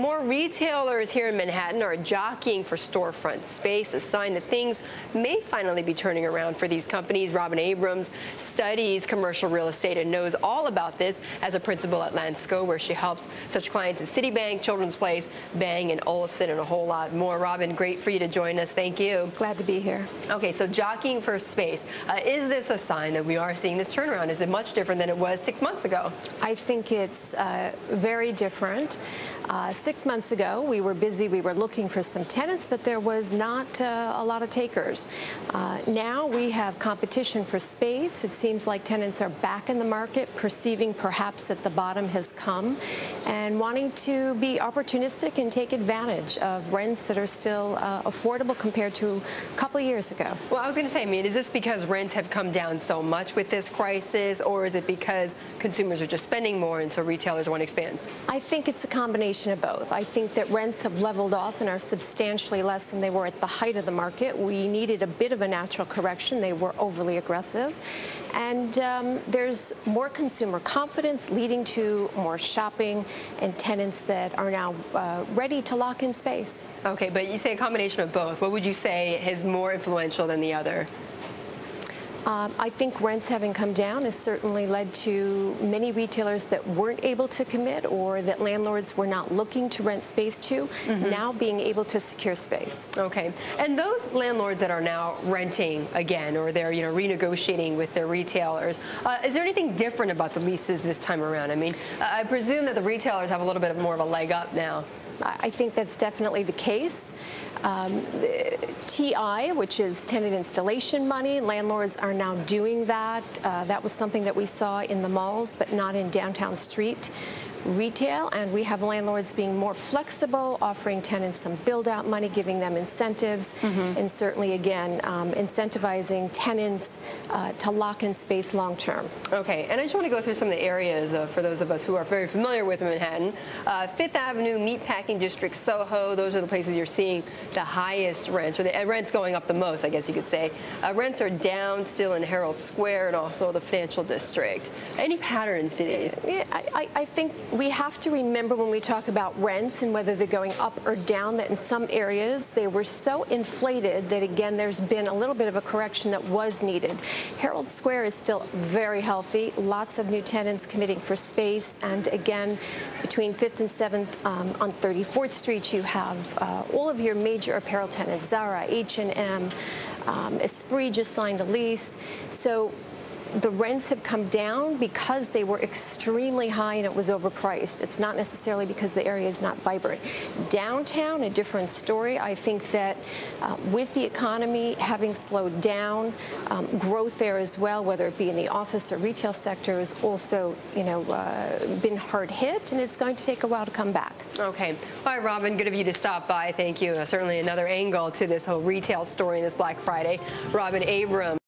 more retailers here in Manhattan are jockeying for storefront space, a sign that things may finally be turning around for these companies. Robin Abrams studies commercial real estate and knows all about this as a principal at Lansco, where she helps such clients as Citibank, Children's Place, Bang & Olufsen, and a whole lot more. Robin, great for you to join us. Thank you. Glad to be here. Okay, so jockeying for space. Is this a sign that we are seeing this turnaround? Is it much different than it was 6 months ago? I think it's very different. 6 months ago, we were busy. We were looking for some tenants, but there was not a lot of takers. Now we have competition for space. It seems like tenants are back in the market, perceiving perhaps that the bottom has come, and wanting to be opportunistic and take advantage of rents that are still affordable compared to a couple of years ago. Well, I was going to say, I mean, is this because rents have come down so much with this crisis, or is it because consumers are just spending more and so retailers want to expand? I think it's a combination of both. I think that rents have leveled off and are substantially less than they were at the height of the market. We needed a bit of a natural correction. They were overly aggressive. And there's more consumer confidence leading to more shopping and tenants that are now ready to lock in space. Okay, but you say a combination of both. What would you say is more influential than the other? I think rents having come down has certainly led to many retailers that weren't able to commit, or that landlords were not looking to rent space to, now being able to secure space. Okay. And those landlords that are now renting again, or they're renegotiating with their retailers, is there anything different about the leases this time around? I mean, I presume that the retailers have a little bit more of a leg up now. I think that's definitely the case. TI, which is tenant installation money, landlords are now doing that. That was something that we saw in the malls, but not in downtown street retail. And we have landlords being more flexible, offering tenants some build-out money, giving them incentives, and certainly, again, incentivizing tenants to lock in space long-term. Okay, and I just want to go through some of the areas for those of us who are very familiar with Manhattan. Fifth Avenue, Meatpacking District, Soho, those are the places you're seeing the highest rents, or the rents going up the most, I guess you could say. Rents are down still in Herald Square and also the Financial District. Any patterns to these? Yeah, I think we have to remember when we talk about rents and whether they're going up or down, that in some areas they were so inflated that, again, there's been a little bit of a correction that was needed. Herald Square is still very healthy, lots of new tenants committing for space, and again, between 5th and 7th on 34th Street, you have all of your major apparel tenants, Zara, H&M, Esprit just signed a lease. So the rents have come down because they were extremely high and it was overpriced. It's not necessarily because the area is not vibrant. Downtown, a different story. I think that with the economy having slowed down, growth there as well, whether it be in the office or retail sector, has also, been hard hit, and it's going to take a while to come back. Okay. All right, Robin, good of you to stop by. Thank you. Certainly another angle to this whole retail story in this Black Friday. Robin Abrams.